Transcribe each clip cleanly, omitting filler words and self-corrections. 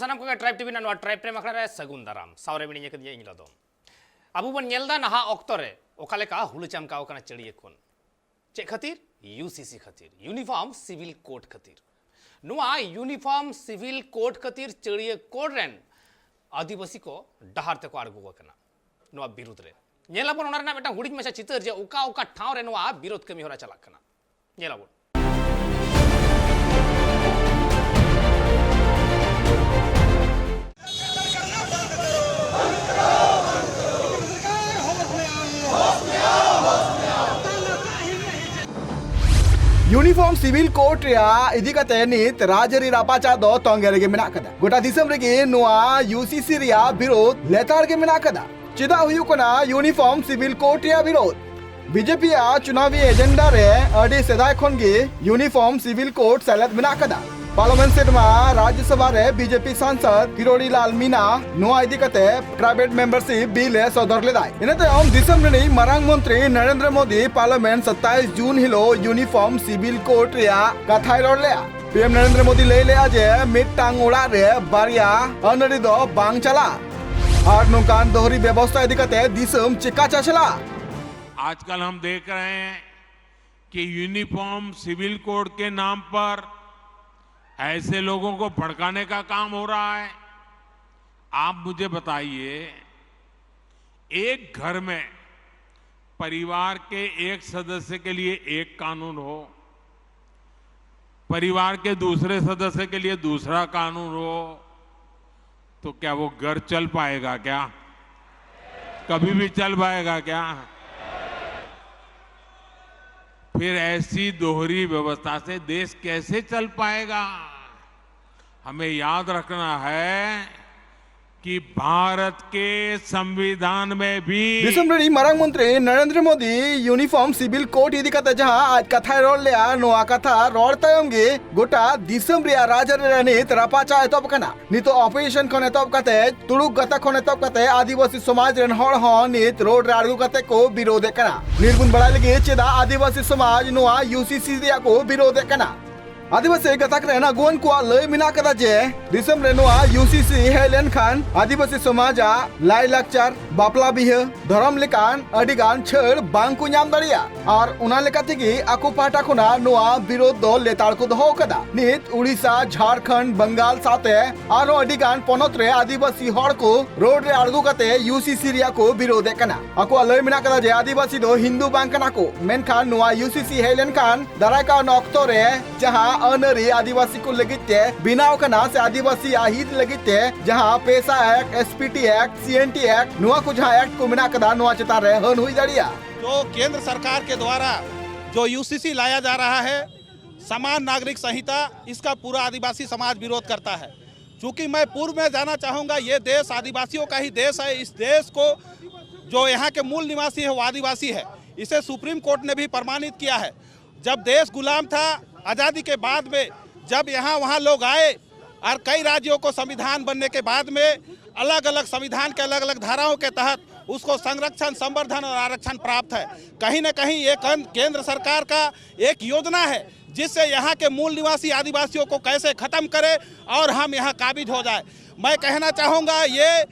सानाम को tribe TV ना tribe प्रेम अखड़ा रे सगुन दाराम सावरे बिनी कदिया इन लदो अबु बन नेलदा नहा ऑक्टो रे ओकालेका हुलु चमकाव कना चड़िए कोन चे खातिर यूसीसी खातिर यूनिफॉर्म सिविल कोड खातिर नुआ यूनिफॉर्म सिविल कोड खातिर चड़िए कोड रेन आदिवासी को डहार ते को आड़गो कना नुआ विरोध रे नेलाबन ओना रेना बेटा हुडिज मेसा चितर जे ओका ओका ठाव रे नुआ विरोध कमी होरा चला कना नेलाबन यूनिफॉर्म सिविल कोड रे इदी कते नित राजरी रापाचा दो तोंगेरे के मेना कदा गोटा दिसम रे के नुआ यूसीसी रे विरोध लेतार के मेना कदा चिदा हुयु कना यूनिफॉर्म सिविल कोड रे विरोध बीजेपी चुनावी एजेंडा रे अडी सेदाय खन गे यूनिफॉर्म सिविल कोड सेलेद मेना कदा पार्लियामेंट सेट में राज्यसभा रे बीजेपी सांसद किरोड़ी लाल मीना नुआ इदी कते प्राइवेट मेंबरशिप बिल सदर लेदाय इनते हम दिसम रे मरांग मंत्री नरेंद्र मोदी पार्लियामेंट 27 जून हिलो यूनिफॉर्म सिविल कोड रे कथाय रोड ले पीएम नरेंद्र मोदी ले ले जे मिटांग ओड़ा रे बारिया अनरी दो बांग चला और नोकान दोहरी व्यवस्था इदी कते दिसम चिका चला। आजकल हम देख रहे हैं कि यूनिफॉर्म सिविल कोड के नाम पर ऐसे लोगों को भड़काने का काम हो रहा है। आप मुझे बताइए, एक घर में परिवार के एक सदस्य के लिए एक कानून हो, परिवार के दूसरे सदस्य के लिए दूसरा कानून हो, तो क्या वो घर चल पाएगा? क्या कभी भी चल पाएगा क्या? फिर ऐसी दोहरी व्यवस्था से देश कैसे चल पाएगा? हमें याद रखना है कि भारत के संविधान में भी दिसंबर मरांग मंत्री Narendra Modi uniform civil code इदी कते जहां आज कथा रोड ले नोआ कथा रोड तयम गे गोटा दिसंबर राजर नित रापाचा एतब कना नितो ऑपरेशन खने तब कते तुड़ुक गता खने तब कते आदिवासी समाज रेन हड़ ह नित रोड राडगु कते को विरोध कना निर्गुण बड़ा लगे चेदा आदिवासी समाज नोआ यूसीसी दिया को विरोध कना आदिवासी गतक रेना गोन को लय मिना कदा जे दिसम रे नोआ यूसीसी हेलेन खान आदिवासी समाजा लाई लाकचार बापला बिह धरम लेकान अडिगान छड़ बांग को नाम दरिया और उना लेका थेगी आको पाटा खुना नोआ विरोध दो लेतार को दहो कदा नित उड़ीसा झारखंड बंगाल साथे आरो अडिगान पोनत रे आदिवासी हड़ को रोड रे अड़गु कते यूसीसी रिया को विरोध कना आको लय मिना कदा जे आदिवासी दो हिंदू बांग कना को मेनखान नोआ यूसीसी हेलेन खान दराका नक्तो रे जहां अनरी आदिवासी को लगिते बिनाव कना से आदिवासी आहिद लगिते जहां पैसा act SPT act CNT act नुआ को जहां एक्ट को मिना कदा नुआ चता रहे हन हुई दड़िया। तो केंद्र सरकार के द्वारा जो यूसीसी लाया जा रहा है समान नागरिक संहिता, इसका पूरा आदिवासी समाज विरोध करता है। चूंकि मैं पूर्व में जाना चाहूंगा, ये देश आदिवासियों का ही देश है। इस देश को जो यहाँ के मूल निवासी है वो आदिवासी है। इसे सुप्रीम कोर्ट ने भी प्रमाणित किया है। जब देश गुलाम था, आज़ादी के बाद में जब यहाँ वहाँ लोग आए और कई राज्यों को संविधान बनने के बाद में अलग अलग संविधान के अलग अलग धाराओं के तहत उसको संरक्षण, संवर्धन और आरक्षण प्राप्त है। कहीं न कहीं ये केंद्र सरकार का एक योजना है जिससे यहाँ के मूल निवासी आदिवासियों को कैसे खत्म करे और हम यहाँ काबिज हो जाए। मैं कहना चाहूँगा, ये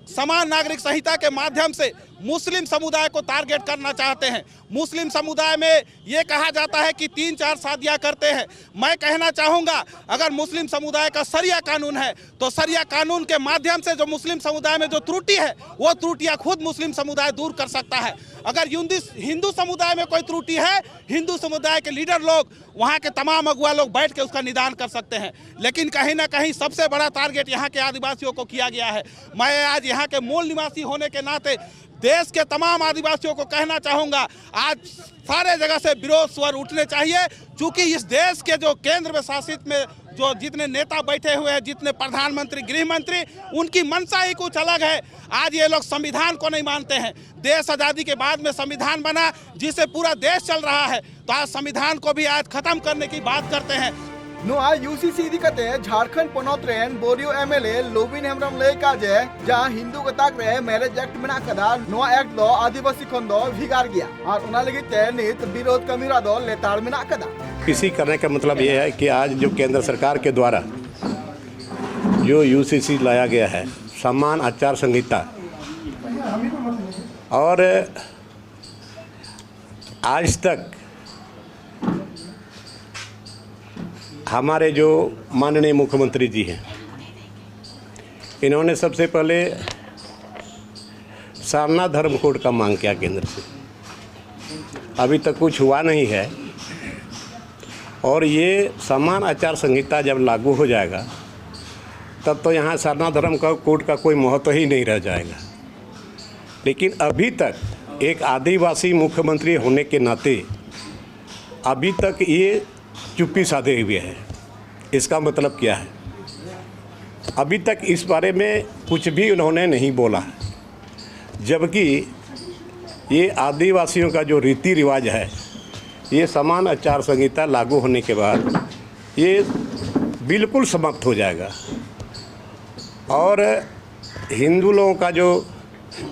समान नागरिक संहिता के माध्यम से मुस्लिम समुदाय को टारगेट करना चाहते हैं। मुस्लिम समुदाय में ये कहा जाता है कि 3-4 शादियां करते हैं। मैं कहना चाहूँगा, अगर मुस्लिम समुदाय का शरिया कानून है तो शरिया कानून के माध्यम से जो मुस्लिम समुदाय में जो त्रुटि है वो त्रुटियां खुद मुस्लिम समुदाय दूर कर सकता है। अगर हिंदू समुदाय में कोई त्रुटि है, हिंदू समुदाय के लीडर लोग, वहाँ के तमाम अगुआ लोग बैठ के उसका निदान कर सकते हैं। लेकिन कहीं ना कहीं सबसे बड़ा टारगेट यहाँ के आदिवासियों को किया गया है। मैं आज यहाँ के मूल निवासी होने के नाते देश के तमाम आदिवासियों को कहना चाहूँगा, आज सारे जगह से विरोध स्वर उठने चाहिए। चूँकि इस देश के जो केंद्र में शासित में जो जितने नेता बैठे हुए हैं, जितने प्रधानमंत्री, गृह मंत्री, उनकी मंशा ही कुछ अलग है। आज ये लोग संविधान को नहीं मानते हैं। देश आज़ादी के बाद में संविधान बना जिससे पूरा देश चल रहा है, तो आज संविधान को भी आज खत्म करने की बात करते हैं। नुआ यूसीसी दिकते झारखंड पोनत रेन बोरियो एमएलए लोबिन हेमरम ले काजे जहां हिंदू गताक रे मैरिज एक्ट मेना कदा नुआ एक्ट दो आदिवासी खन दो भिगार गया और उना लगी ते नित विरोध कमीरा दो लेताड़ मेना कदा। इसी करने का मतलब ये है कि आज जो केंद्र सरकार के द्वारा जो यूसीसी लाया गया है, समान आचार संहिता, और आज तक हमारे जो माननीय मुख्यमंत्री जी हैं, इन्होंने सबसे पहले सारनाथ धर्म कोड का मांग किया केंद्र से। अभी तक कुछ हुआ नहीं है, और ये समान आचार संहिता जब लागू हो जाएगा तब तो यहाँ सारनाथ धर्म का कोड का कोई महत्व ही नहीं रह जाएगा। लेकिन अभी तक एक आदिवासी मुख्यमंत्री होने के नाते अभी तक ये चुप्पी साधे हुए है। इसका मतलब क्या है? अभी तक इस बारे में कुछ भी उन्होंने नहीं बोला, जबकि ये आदिवासियों का जो रीति रिवाज है, ये समान आचार संहिता लागू होने के बाद ये बिल्कुल समाप्त हो जाएगा। और हिंदू लोगों का जो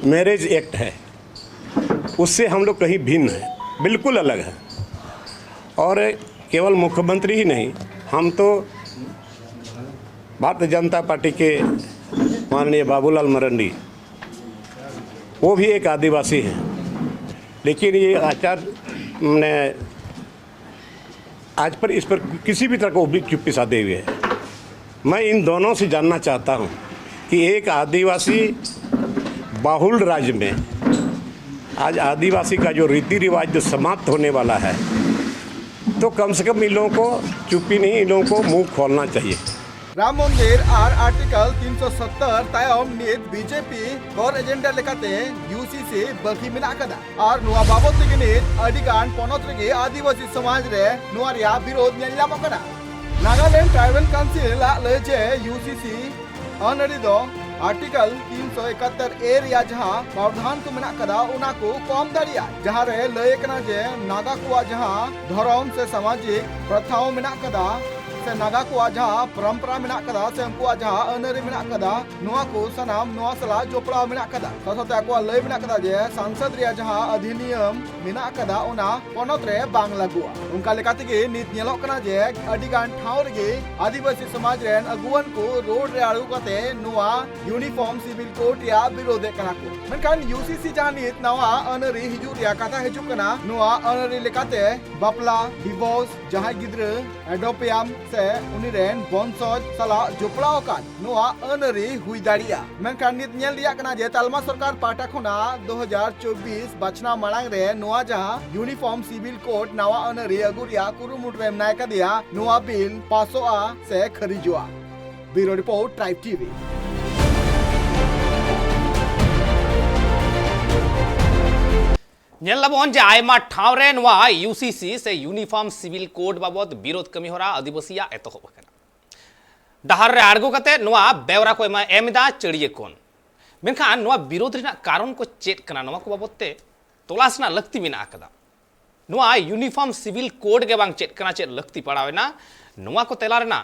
मैरिज एक्ट है, उससे हम लोग कहीं भिन्न हैं, बिल्कुल अलग है। और केवल मुख्यमंत्री ही नहीं, हम तो भारतीय जनता पार्टी के माननीय बाबूलाल मरांडी, वो भी एक आदिवासी हैं, लेकिन ये आचार ने आज पर इस पर किसी भी तरह को भी चुप्पी साधे हुए है। मैं इन दोनों से जानना चाहता हूं कि एक आदिवासी बाहुल राज्य में आज आदिवासी का जो रीति रिवाज जो समाप्त होने वाला है, तो कम से कम इन लोगों को चुप्पी नहीं, इन लोगों को मुंह खोलना चाहिए। राम मंदिर और आर्टिकल 370 तायम नित बीजेपी कोर एजेंडा लेकाते यूसीसी बखी मेना कदा और नुआ बाबत तेगे नित अडिगान पोनत रेगे आदिवासी समाज रे नुआ रिया विरोध नेल ᱧᱟᱢᱚᱜ ᱠᱟᱱᱟ। नागालैंड ट्राइबल काउंसिल ला जे यूसीसी अनरी दो आर्टिकल 371 ए रिया जहां प्रावधान को मेना कदा उना को कम दाड़िया, जहां रे लय कना जे नागा को जहां धर्म से सामाजिक प्रथाओं मेना कदा से नागा को जहां परंपरा मेना कदा से उनको जहां अनरी मेना कदा नुआ को सनाम नुआ सला जोपड़ा मेना कदा साथते को लय मेना कदा जे सांसद रिया जहां अधिनियम मेना कदा उना पोनत रे बांग लागुआ। उनका लेकाते गे नित नेलोक कना जे अडिगान ठाव रे आदिवासी समाज रेन अगुवन को रोड रे आड़ू कते नुआ यूनिफॉर्म सिविल कोड या विरोध कना को। मेनखान यूसीसी जहां नित नवा अनरी हिजु रिया कथा हिजु कना नुआ अनरी लेकाते बापला डिवोर्स जहां गिद्र एडोपियम से उनी रेन बंसज सला जोपड़ाव कान नुआ अनरी हुई दाड़िया। मेनखान नित नेल रिया कना जे तालमा सरकार पाटा खुना 2024 बचना मांग रे नुआ जहां यूनिफॉर्म सिविल कोड नवा अनरी अगुरिया कुरुमुट रे नायका दिया नुआ बिल पासोआ से खरीजुआ। Bureau report tribe TV. नेलबन जे आयमा ठाव रे नवा यूसीसी से यूनिफॉर्म सिविल कोड बाबद विरोध कमी होरा आदिवासिया एतोहब कना। डहार रे आड़गो कते नवा बेवरा को एमदा चढ़िए कोन। मेनखान नवा विरोध रिना कारण को चेक कना नवा को बाबते तलाशना लक्ति मेना कदा। नवा यूनिफॉर्म सिविल कोड के बांग चेक कना चेक लक्ति पड़ावेना नवा को तेला रेना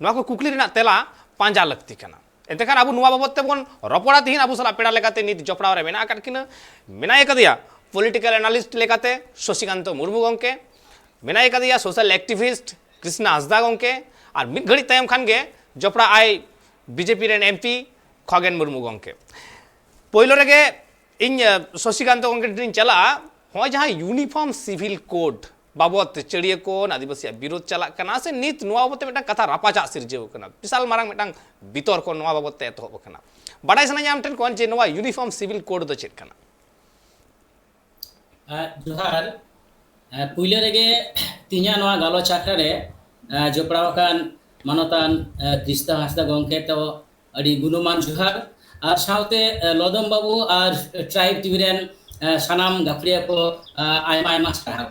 नवा को कुकली रेना तेला पांजा लक्ति कना। एतेखान आबो नवा बाबते बन रपड़ा तिहिन आबो सला पेड़ा लेकाते नित जपड़ाव रे मेना काटकिन मेना एकदिया पॉलिटिकल एनालिस्ट लेकाते शशिकांत मुर्मू गंके मेना एकदिया सोशल एक्टिविस्ट कृष्णा हांसदा गंके और मिद घड़ी तायम खान गे जपड़ा आय बीजेपी रेन एमपी खगेन मुर्मू गंके। पहिलो रेगे इन शशिकांत गंके चला हो जहां यूनिफॉर्म सिविल कोड बाबत चढ़िए को आदिवासी विरोध चला कना से नित नुआ बाबते मेटा कथा रापाचा सिरजेव कना विशाल मारांग मेटा बितर को नुआ बाबते एतोहब कना। बाडाय सना आम ठेन कोन जे नुआ यूनिफॉर्म सिविल कोड दो चेक कना। जोहार पुइले रेगे तिना नवा गालोच आखड़ा रे जोपड़ाव कान मानतान कृष्णा हांसदा गंके तो अड़ी गुणमान जोहार और साउते लदम बाबू और ट्राइब टीवी रेन सानाम गाफरिया को आयमा आयमा साराव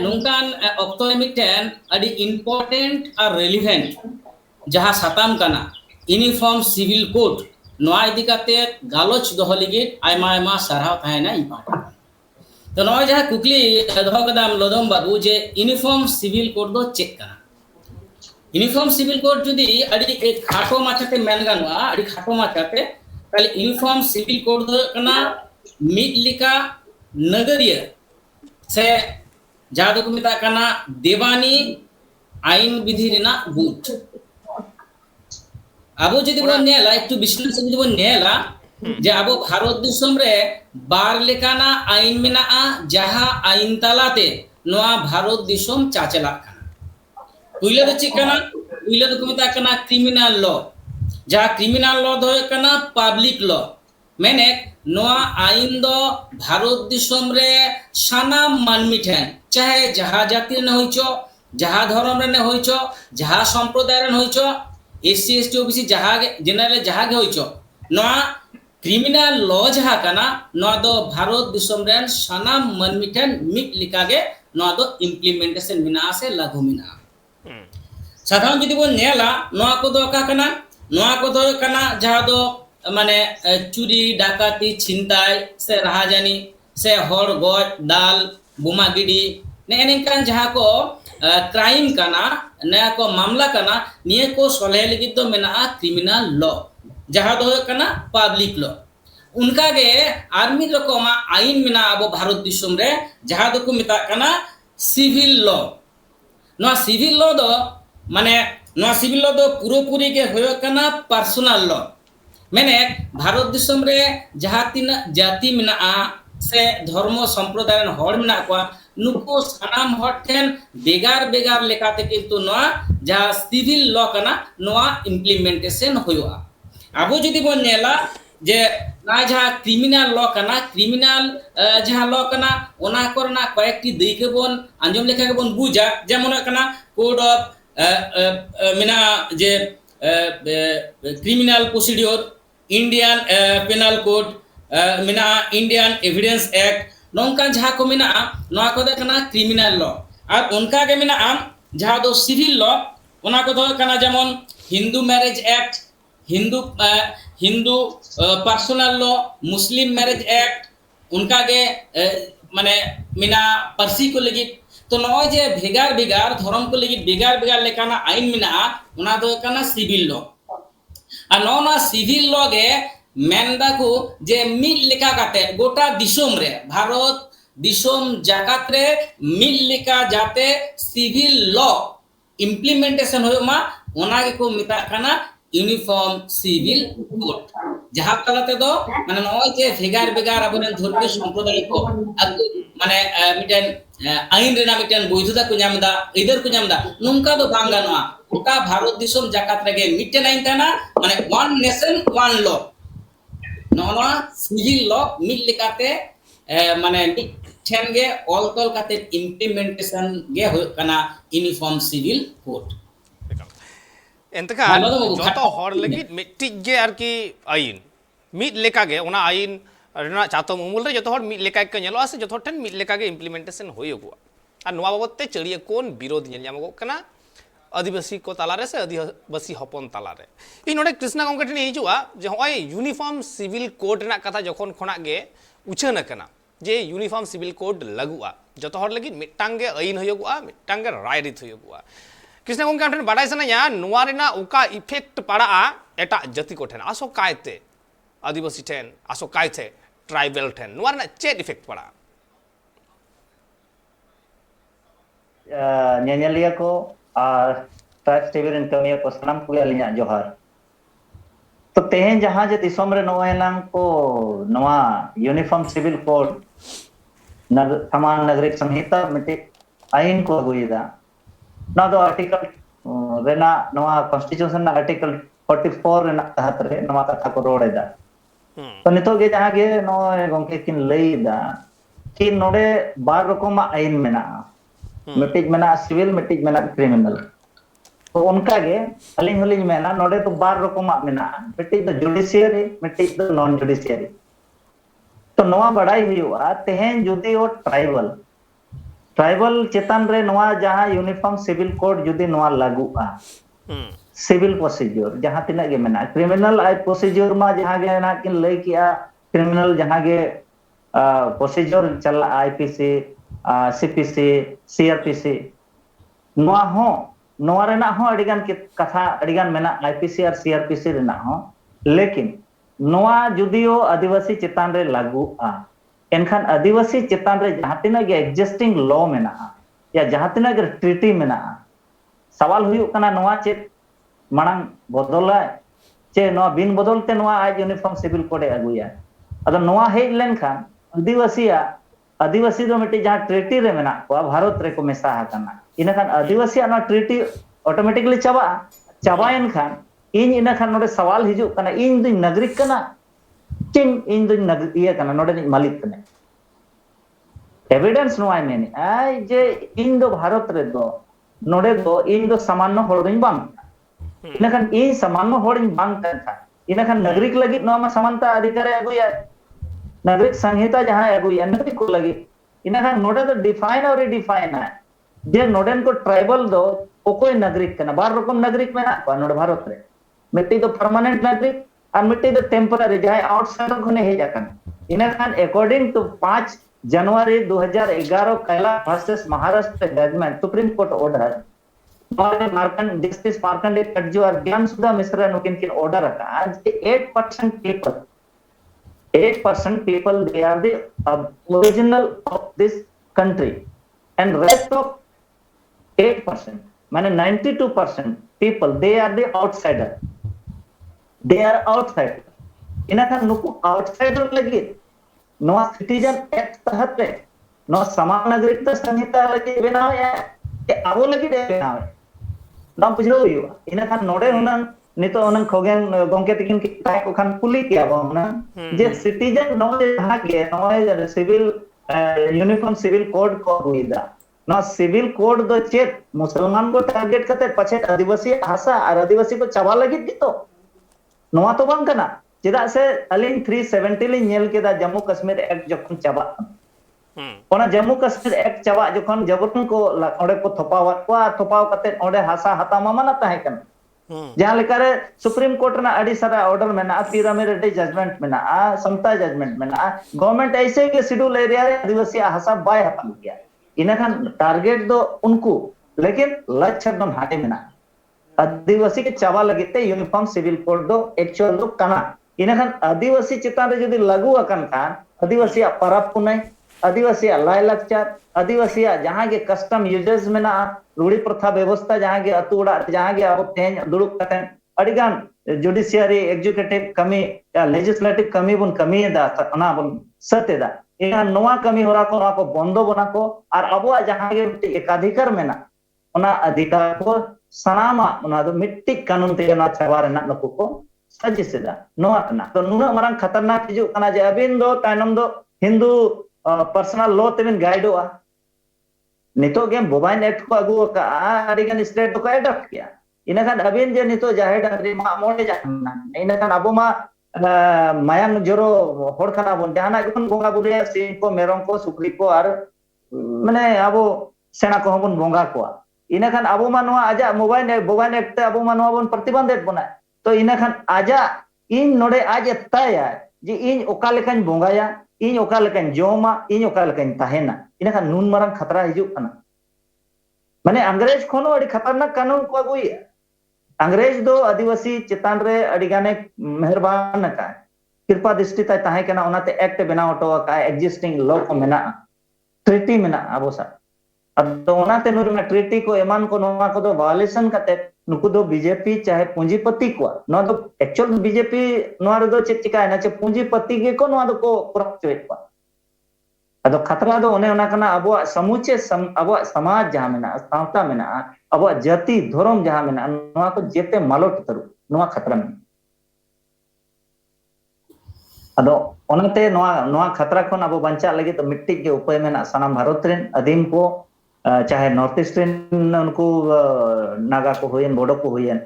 नोंकान ऑक्टो मिटेन अड़ी इम्पोर्टेंट और रेलिवेंट जहां साताम कना यूनिफॉर्म सिविल कोड नवा इदी काते गालोच दोहो लगित आयमा आयमा साराव थायना इम्पोर्टेंट। तो नवा जहां कुकली दोहो कदाम लदम बाबू जे यूनिफॉर्म सिविल कोड दो चेक कना। यूनिफॉर्म सिविल कोड जुदी अड़ी एक खाटो माछाते मेन गानुआ अड़ी खाटो माछाते ताले यूनिफॉर्म सिविल कोड दो कना मिद लिका नगरिया से जहां को मेता कना देवानी आईन विधि रेना बूथ ᱟᱵᱚ ᱡᱩᱫᱤ ᱵᱚᱱ ᱧᱮᱞᱟ ᱮᱠᱴᱩ ᱵᱤᱥᱞᱮᱥᱚᱱ ᱡᱩᱫᱤ ᱵᱚᱱ ᱧᱮᱞᱟ ᱡᱮ ᱟᱵᱚ ᱵᱷᱟᱨᱚᱛ ᱫᱤᱥᱚᱢ ᱨᱮ ᱵᱟᱨ ᱞᱮᱠᱟᱱᱟᱜ ᱟইন ᱢᱮᱱᱟᱜᱼᱟ ᱡᱟᱦᱟᱸ ᱟইन ᱛᱟᱞᱟᱛᱮ ᱱᱚᱣᱟ ᱵᱷᱟᱨᱚᱛ ᱫᱤᱥᱚᱢ ᱪᱟᱪᱞᱟᱜ ᱠᱟᱱᱟ ᱯᱩᱭᱞᱳ ᱫᱚ ᱪᱮᱫ ᱠᱟᱱᱟ ᱯᱩᱭᱞᱳ ᱫᱚᱠᱚ ᱢᱮᱛᱟᱜ ᱠᱟᱱᱟ ᱠᱨᱤᱢᱤᱱᱟल ᱞᱚ ᱡᱟᱦᱟᱸ ᱠᱨᱤᱢᱤᱱᱟल ᱞᱚ ᱫᱚ ᱦᱩᱭᱩᱜ ᱠᱟᱱᱟ ᱯᱟᱵᱽᱞᱤक ᱞᱚ ᱢᱮᱱᱮ ᱱᱚᱣᱟ आईन दो भारत दिसोम रे सानाम मानमी ठेन चाहे जहाँ जाति ने होइचो जहाँ धर्म रे ने होइचो जहाँ संप्रदाय रे होइचो एससी एसटी ओबीसी जहाँ जनरल जहाँ गे होइचो नोआ क्रिमिनल लॉ जहाँ कना नोआ दो भारत दिसोम रे सानाम मानमी ठेन मिट लिकागे नोआ दो इम्प्लीमेंटेशन मिना से लागू मिना साधारण जुदी बोन नेला नोआ को दो का कना नोआ को दो कना जहाँ दो माने चुरी डाकाती छिनताई से राहाजानी से हर गज दाल बोमा गिडी ने एनकान जहाँ को क्राइम कना नया को मामला कना निये को सलहे लगी तो मेना क्रिमिनल लॉ जहाँ दो कना पब्लिक लॉ उनका गे आर्मी रकमा आईन मेना अब भारत दिसोम रे जहाँ दो को मिता कना सिविल लॉ नोआ सिविल लॉ दो माने नोआ सिविल लॉ दो पूरी के होयो कना पर्सनल लॉ मैंने भारत दिसोम रे जहाँ तीन जाति मेना से धर्म संप्रदाय हर मेना को नुको सानाम हर ठेन बेगार बेगार लेकाते किंतु नोआ जहाँ सिविल लॉ कना नोआ इम्प्लीमेंटेशन होयोआ आबो जदि बोन नेला जे ना जहाँ क्रिमिनल लॉ कना क्रिमिनल जहाँ लॉ कना ओना करना कयेकटी दैके बोन आंजम लेखा के बोन बुझा जेमन कना कोड ऑफ मेना जे criminal procedure Indian penal code मेना इंडियन एविडेंस एक्ट नौका जहाँ को मेना नोआ को दे कना क्रिमिनल लॉ और उनका के मेना जहाँ दो सिविल लॉ ओना को दो कना जेमन Hindu marriage act Hindu personal law मुस्लिम मैरिज एक्ट उनका के माने मेना पार्सी को लगी तो नॉय जे भेगार भेगार धर्म को लगी भेगार भेगार लेकाना आईन मेना ओना दो कना सिविल लॉ और नौना सिविल लॉ गे मेनदा को जे मिल लेका काते गोटा दिसोम रे भारत दिसोम जाकात रे मिल लेका जाते सिविल लॉ इम्प्लीमेंटेशन होयो मा ओना गे को मिता कना यूनिफॉर्म सिविल कोड जहाँ तलाते दो माने नॉय जे भेगार भेगार अबन धर्मीय संप्रदाय को माने मिटेन आईन रेना मिटेन बोइधता को नामदा इधर को नामदा नुंका दो बांगा नोआ गोटा भारत दिसोम जाकात रे मिटेन आईन ताना माने वन नेशन वन लॉ नोना सिविल लॉ मिल लेकाते माने ठेन गे ऑल तोल काते इम्प्लीमेंटेशन गे हो कना यूनिफॉर्म सिविल कोड एंतकान जतो हर लगी मिट्टी गे आर की आईन मिट लेका गे ओना आईन रेना चातम उमुल रे जतो हर मिट लेका के नेलो आसे जतो ठेन मिट लेका गे इम्प्लीमेंटेशन होयोगुआ आ नोआ बाबते चड़िए कोन विरोध नेल जामगो कना आदिवासी को तालारे से आदिवासी हपन तालारे इ नोडे कृष्णा गंगे ठेन हिजुआ जे होय यूनिफॉर्म सिविल कोड ना कथा जखन खना गे उछन कना जे यूनिफॉर्म सिविल कोड लगुआ जतो हर लगी मिटांग गे आईन होयोगुआ मिटांग गे राय रित होयोगुआ कृष्णा गंगे ठेन बाडाय सनाया नोआ रेना उका इफेक्ट पड़ा एटा जाति को ठेन आसो कायते आदिवासी ठेन आसो कायते ट्राइबल ठेन नोआ रेना चेट इफेक्ट पड़ा nyanyaliya ko ट्राइब्स टीवी रेन कमिया को सलाम को अलिया जोहार तो तेहें जहां जे दिसोम रे नोएलांग को नोआ यूनिफॉर्म सिविल कोड समान नागरिक संहिता मिटे आईन को अगुइदा ना दो आर्टिकल रेना नोआ कॉन्स्टिट्यूशन ना आर्टिकल 44 रेना तहत रे नोआ कथा को रोडेदा तो नितो गे जहां गे नो गंके किन लईदा कि नोडे बार रकम आईन मेना मिटिज मेना सिविल मिटिज मेना क्रिमिनल तो उनका गे अलिंग हलिंग मेना नोडे तो बार रकम मेना मिटिज द जुडिशियरी मिटिज द नॉन जुडिशियरी तो नोआ बड़ाई हुआ तेहें जुदी ओ ट्राइबल चेतन रे नोआ जहां यूनिफॉर्म सिविल कोड जुदी नोआ लागुआ सिविल प्रोसीजर जहां तिना गे मेना क्रिमिनल आई प्रोसीजर मा जहां गे ना किन लई किया क्रिमिनल जहां गे प्रोसीजर चला आईपीसी सीपीसी सीआरपीसी नोआ हो नोआ रेना हो अडिगान के कथा अडिगान मेना आईपीसी और सीआरपीसी रेना हो लेकिन नोआ जुदियो आदिवासी चेतान रे लागुआ एनखान आदिवासी चेतान रे जहां तिना गे एग्जिस्टिंग लॉ मेना या जहां तिना गे ट्रीटी मेना सवाल हुयु कना नोआ चेत मांग बदलाय चे नवा बिन बदल ते नवा आज यूनिफॉर्म सिविल कोड ए अगुया अदो नवा हेज लेन खान आदिवासी दो मिट्टी जहां ट्रीटी रे मेना को भारत रे को मेसा हकना इना खान आदिवासी ना ट्रीटी ऑटोमेटिकली चाबायन खान इन इना खान नोडे सवाल हिजु कना इन दु नागरिक कना चिंग इन दु नागरिक कना नोडे मालिक कने एविडेंस नो आई मेनी आई जे इन दो भारत रे दो नोडे दो इन दो सामान्य होड़ दिन बांग इना खान इन सामान्य होड़ दिन बांग कन इना खान नागरिक लगी नो मा समानता अधिकार अगुया नागरिक संहिता जहां अगुया नागरिक को लगी इना खान नोडे तो डिफाइन और रिडिफाइन है जे नोडेन को ट्राइबल दो ओकोय नागरिक कना बार रकम नागरिक मेना को नोडे भारत रे मिट्टी तो परमानेंट नागरिक और मिट्टी तो टेम्पररी जहां आउटसाइडर खने हे जाकन इना खान अकॉर्डिंग टू 5 जनवरी 2011 Kailas versus Maharashtra judgement supreme court order justice Markandey Katju और ज्ञान सुधा मिश्रा नुकिन किन ऑर्डर रखा आज 8% people they are the original of this country and rest of 8% माने 92% people they are the outsider इना खान नुकु outsider लगी नवा सिटीजन एक्ट तहत रे नवा समान नागरिकता संहिता लगी बनाव या आबो लगी दे बनाव ना बुझो हुआ इना खान नोडे हुनन नितो उनन खोगेन गोंके तिकिन की काय को खान पुली किया बोना जे सिटीजन नोडे हागे नोए सिविल यूनिफॉर्म सिविल कोड को हुईदा ना सिविल कोड दो चेत मुसलमान को टारगेट करते पछे आदिवासी भाषा और आदिवासी को चावा लगी तो नोआ तो बांग कना चेदा से अलिन 370 लिन नेल केदा जम्मू कश्मीर एक्ट जखन चाबा ओना जम्मू कश्मीर एक्ट चाबा जखन जबरन को ओडे को थपाव कते ओडे हासा हता मामा ना ताहे कन जहां लेकर सुप्रीम कोर्ट ना अडी सारा ऑर्डर में ना पिरामिड जजमेंट में ना समता जजमेंट में ना गवर्नमेंट ऐसे के शेड्यूल एरिया रे आदिवासी हासा बाय हता गया इना खान टारगेट दो उनको लेकिन लक्ष्य दम हाटे में ना आदिवासी के चावा लगते यूनिफॉर्म सिविल कोड दो एक्चुअल दो कना इना खान आदिवासी चितान रे जदी लागू अकन खान आदिवासी परब पुनई आदिवासी लाय लक्चर आदिवासी जहां के कस्टम यूजर्स में ना रूढ़ी प्रथा व्यवस्था जहां के अतुड़ा जहां के अब तेन दुड़ुक कतन अडिगान जुडिशियरी एग्जीक्यूटिव कमी या लेजिस्लेटिव कमी बुन कमी दा ना बुन सतेदा इना नोआ कमी होरा को बंदो बना को और अब जहां के एकाधिकार में ना ओना अधिकार को सनामा ओना दो मिट्टी कानून ते ना चावार ना नको को सजिसेदा नोआ कना तो नुना मरंग खतरनाक हिजु कना जे अबिन दो तायनम दो हिंदू पर्सनल लॉ तेबिन गाइडोआ नितो के मोबाइल एक्ट को अगु का अरिगन स्टेट को एडॉप्ट किया इना खान अबिन जे नितो जाहे डांगरी मा मोडे जाना इना खान अबो मा मायांग जरो होड़ खाना बोन जहाना गुन बोंगा बुरे सिंह को मेरम को सुक्री को और माने अबो सेना को बोन बोंगा को इना खान अबो मा नोआ आजा मोबाइल एक्ट अबो मा नोआ बोन प्रतिबंधित बना तो इना खान आजा इन नोडे आज ताया जे इन ओका लेखान बोंगाया इन ओका लेखान जोमा इन ओका लेखान ताहेना इना खान नून मरन खतरा हिजु कना माने अंग्रेज खोनो अड़ी खतरनाक कानून को अगुया अंग्रेज दो आदिवासी चितान रे अड़ी गाने मेहरबान का कृपा दृष्टि ताय ताहे कना ओनाते एक्ट बनाव टो का एग्जिस्टिंग लॉ को मेना ट्रीटी मेना अबो सा अदो ओनाते नुर में ट्रीटी को एमान को नोमा को दो वायलेशन कते नुकु दो बीजेपी चाहे पूंजीपति को नो दो एक्चुअल बीजेपी नोआ रे दो चिका है ना चे पूंजीपति के को नोआ दो को पुरक्चोय को अदो खतरा दो ओने ओना कना अबो समूचे अबो समाज जहां मेना सावता मेना अबो जाति धर्म जहां मेना नोआ को जेते मालोट तरु नोआ खतरा में अदो ओनते नोआ खतरा कोन अबो बंचा लगे तो मिट्टी के उपाय मेना सनाम भारत रेन अधीन को चाहे नॉर्थ ईस्ट रेन उनको नागा को होयन बोडो को होयन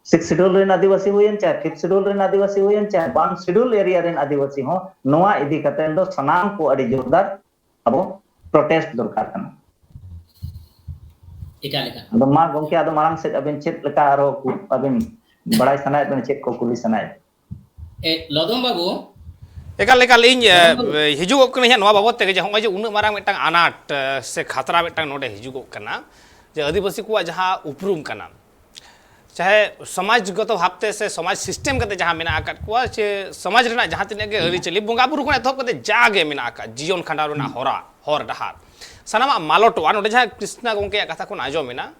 6 शेड्यूल रेन आदिवासी होयन चाहे 5th शेड्यूल रेन आदिवासी होयन चाहे 1 शेड्यूल एरिया रेन आदिवासी हो नोआ इदी कतेन दो सनाम को अड़ी जोरदार अबो प्रोटेस्ट दरकार कना इका अदो मा गोंके अदो मारांग से अबिन चेत लका आरो अबिन बड़ाई सनाय बन चेक को कुली सनाय ए लदम बाबू एकाल इन हिजुगो कना नोआ बाबत ते जे होय जे उन मारांग मिटांग अनाट से खतरा मिटांग नोडे हिजुगो कना जे आदिवासी को जहां उपरूम कना चाहे समाजगत भावते से समाज सिस्टम करते जहां मेना आकात को से समाज रेना जहां तिने के अरी चली बोंगा बुरु कोने थोप करते जागे मेना आका जीवन खंडाव रेना हर डहार सनामा मालोटवा नोडे जहां कृष्णा गोंके कथा कोन आजो मेना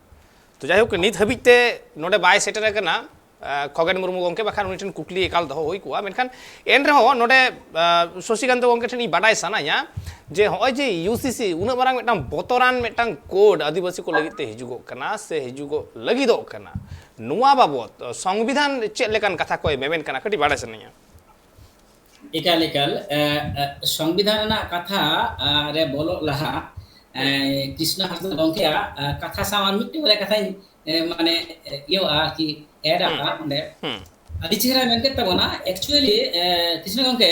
तो जाय हो नित हबिते नोडे बाय सेटर कना खगेन मुर्मू गंके बाखान उनी ठेन कुकली एकाल दहो हुई कुआ मेनखान एन रहो नोडे शशिकांत गंके ठेन बाडाय सानाया जे होय जे यूसीसी उना मारांग मेटांग बोतरान मेटांग कोड आदिवासी को लगिते हिजुगो कना से हिजुगो लगिदो कना नुआ बाबत संविधान चेक लेकान कथा कोय मेमेन कना कटी बाडाय सानाया एकाल एकाल संविधान ना कथा रे बोलो लहा कृष्ण हासदा गंकेया कथा सामान मिट्टी वाला कथा माने यो कि एडा अंडे अदि चेहरा मेनके तबना एक्चुअली कृष्ण गंके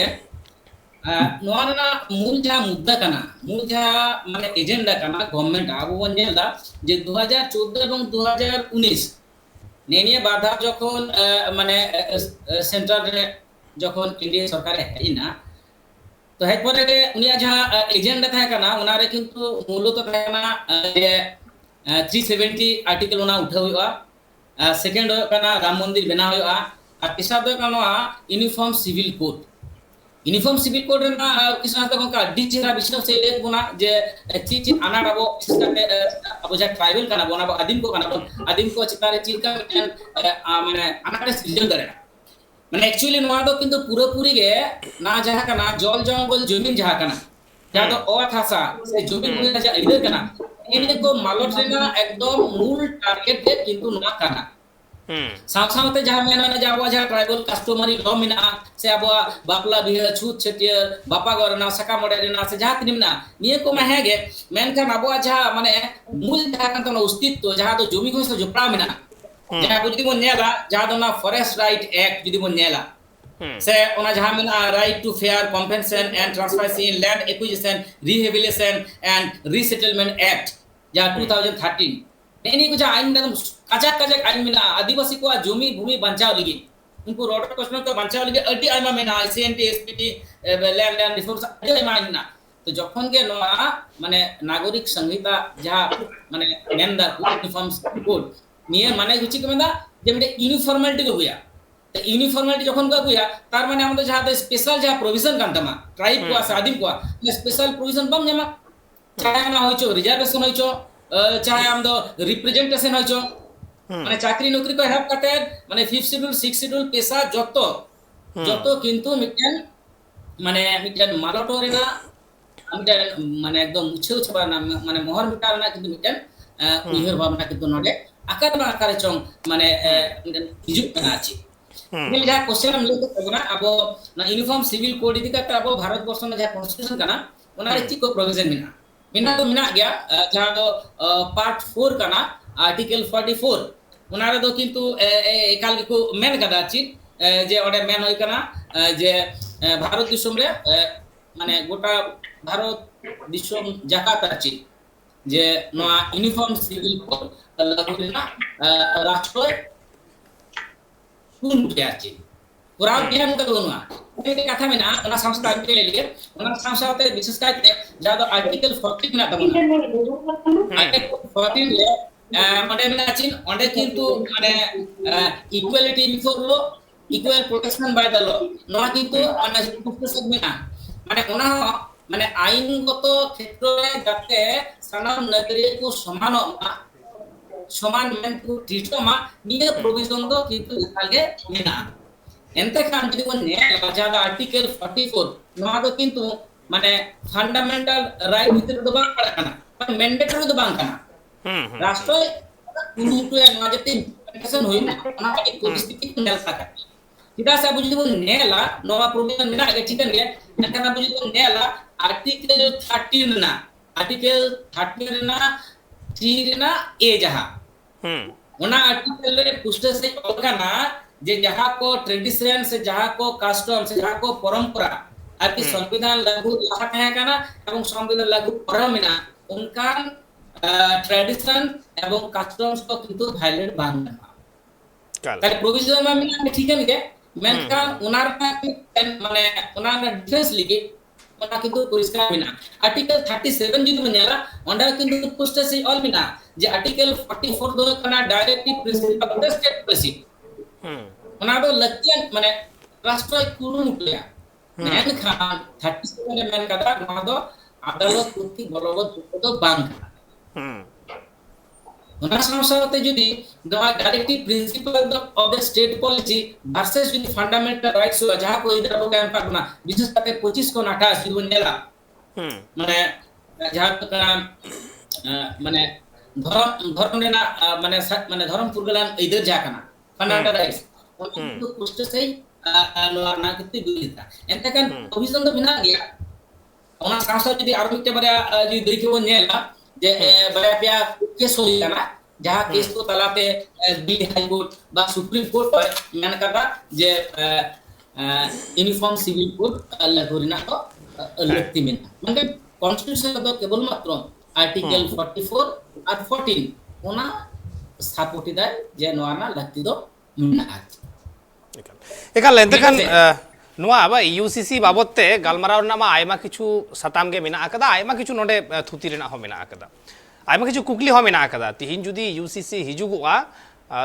नोआ ना मूल जहा मुद्दा कना मूल जहा माने एजेंडा कना गवर्नमेंट आबो बन जेलदा जे 2014 এবং 2019 नेनिया बाधा যখন মানে সেন্ট্রাল যখন ইন্ডিয়া সরকার হেইনা তো হেড পরে উনিয়া যাহা এজেন্ডা থাকে কানা উনারে কিন্তু মূলত থাকে না যে 370 आर्टिकल उना उठा हुआ सेकंड काना राम मंदिर बना हुआ और तीसरा दो काना यूनिफॉर्म सिविल कोड ना किसना तो का डिचरा विषय से एक गुना जे चीज आना रबो अब जा ट्राइबल काना बोना आदिम को चितारे चिलका माने आना सिजन करे माने एक्चुअली नोआ दो किंतु पूरी गे ना जहा काना जल जंगल जमीन जहा काना जहा तो अत हासा से जमीन में जा इधर काना इने को मालट रेना एकदम मूल टारगेट दे किंतु नोआ काना साथ जहाँ मेना जब जहाँ ट्राइबल कास्टमारी लॉ में से अब बापला बिहा छूत छटिया बापा गरना सका मडेना से जहाँ तीन निये को में हेगे मेनखान अब जहाँ माने मूल जहाँ कान अस्तित्व जहाँ तो जमी को से जोपड़ा में जहाँ को जुदी बन नेला जहाँ तो ना फॉरेस्ट राइट एक्ट जुदी बन नेला से ओना जहाँ में right to fair compensation and transparency in land acquisition rehabilitation and resettlement act जहाँ 2013 नहीं कुछ आइन एकदम काजक आइन में आदिवासी को जमी भूमि बचाव लगी उनको रोड क्वेश्चन को बचाव लगी अड्डी आइमा में सीएनटी एसपीटी लैंड रिफॉर्म्स अड्डी आइमा आइन तो जखन के नोआ माने नागरिक संहिता जहाँ माने मेनदा यूनिफॉर्म कोड निये माने कुछ के मेनदा जे मिटे यूनिफॉर्मिटी को हुआ तो यूनिफॉर्मिटी जखन को हुआ तार माने हम तो जहाँ स्पेशल जहाँ प्रोविजन कान तमा ट्राइब को आदिम को स्पेशल प्रोविजन बम जमा चाहे ना होइचो रिजर्वेशन होइचो चाहे हम तो रिप्रेजेंटेशन होइचो माने चाकरी नौकरी को हेल्प करते माने 5th शेड्यूल 6th शेड्यूल पेशा जतो किंतु मिटन माने मिटन मालटो रेना मिटन माने एकदम मुछे छबाना माने मोहर मिटाना किंतु मिटन उयहर भावना किंतु नोडे आकार चोंग माने हिजुक कना आछि नि जा क्वेश्चन हम लेके तबना अब ना यूनिफॉर्म सिविल कोड इदी का अब भारत वर्ष में जा कॉन्स्टिट्यूशन कना ओना रे चिको प्रोविजन मिना तो मिना गया जहाँ तो पार्ट 4 कना आर्टिकल 44 उनारे दो किंतु एकाल को मेन कदा चित जे ओडे मेन होय कना जे भारत दिसम रे माने गोटा भारत दिसम जाकात चित जे नोआ यूनिफॉर्म सिविल कोड लागू ना राष्ट्र सुन के चित पुरा बिहान का दोनों ini kata mina ona samsta ke लिए ona samsta te विशेष कायते जादो आर्टिकल 14 ना तमना आर्टिकल 14 ले मडे ना चिन ओंडे किंतु माने equality before law equal protection by the law नोआ किंतु माने पुस्तक मिना माने ओना माने आईनगत क्षेत्र रे जाते सानाम नागरिक को समान मेन को ट्रीट मा निये प्रोविजन दो किंतु आगे मिना एंते खान जदि बन ने जादा आर्टिकल 44 नोआ दो किंतु माने फंडामेंटल राइट भितर दो बांग kana पर मैंडेटरी दो बांग kana राष्ट्र कुनुटु नोआ जति इम्प्लीमेंटेशन होइना ओना एक परिस्थिति नेल थाका चिदा से बुझि बन नेला नोआ प्रोविजन मिना आगे ठीक है एंता बुझि बन नेला आर्टिकल 13 ना आर्टिकल 13 ना 3 ना ए जहा ओना आर्टिकल रे पुष्ट से ओकाना जे जहाँ को ट्रेडिशन से जहाँ को कस्टम से जहाँ को परंपरा आदि संविधान लागू लाहा है काना एवं संविधान लागू परमिना उनका ट्रेडिशन एवं कस्टम्स को किंतु वायलेट बांधना तारे प्रोविजन में मिना ठीक है निके मेनका उनार माने उनार डिफेंस लिगे ओना किंतु परिष्कार मिना आर्टिकल 37 जितु नेला ओंडा किंतु पुष्ट से ऑल मिना जे आर्टिकल 44 दो कना directive principle of the state policy ओना दो लक्ष्य माने राष्ट्र कुरुमुटया मेन खान 37 में मेन कदा नोआ दो आदाলত प्रति बलवत दो बांग ᱚᱱᱟ ᱥᱟᱶ-ᱥᱟᱶᱛᱮ ᱡᱩᱫᱤ ᱱᱚᱣᱟ directive principle of the state policy versus যদি ফান্ডামেন্টাল রাইটস যাহা কো ইদার ᱟᱵᱚ ᱠᱟᱱ ᱯᱟᱨᱱᱟ বিশেষ ᱠᱟᱛᱮ 25 ᱠᱷᱚᱱ 28 ᱡᱩᱫᱤ ᱵᱚᱱ ᱧᱮᱞᱟ মানে যাহা ᱠᱟᱱᱟ মানে ধর্ম রেনা মানে ধর্ম পুরগলান ইদার যা কানা ফান্ডামেন্টাল রাইটস কিন্তু পুষ্ট সেই নোয়া না কিতে দুইতা এতে কান প্রভিশন তো বিনা গিয়া ona samsa jodi aru mitte bare jodi dekhi bon nyela je bare pya case hoy kana jaha case ko talate Delhi High Court ba Supreme Court men kara je uniform civil code lagorina to lakti men mane constitution do kebol matro article 44 R 14 ona support da je noa na lakti do mena ekal ente kan ᱱᱚᱣᱟ ᱟᱵᱟ ᱤᱭᱩᱥᱤᱥᱤ ᱵᱟᱵᱚᱫᱛᱮ ᱜᱟᱞᱢᱟᱨᱟᱣ ᱨᱮᱱᱟᱜ ᱢᱟ ᱟᱭᱢᱟ ᱠᱤᱪᱷᱩ ᱥᱟᱛᱟᱢ ᱜᱮ ᱢᱮᱱᱟᱜ ᱟᱠᱟᱫᱟ ᱟᱭᱢᱟ ᱠᱤᱪᱷᱩ ᱱᱚᱰᱮ ᱛᱷᱩᱛᱤ ᱨᱮᱱᱟᱜ ᱦᱚᱸ ᱢᱮᱱᱟᱜ ᱟᱠᱟᱫᱟ ᱟᱭᱢᱟ ᱠᱤᱪᱷᱩ ᱠᱩᱠᱞᱤ ᱦᱚᱸ ᱢᱮᱱᱟᱜ ᱟᱠᱟᱫᱟ ᱛᱤᱦᱤᱧ ᱡᱩᱫᱤ ᱤᱭᱩᱥᱤᱥᱤ ᱦᱤᱡᱩᱜᱚᱜᱼᱟ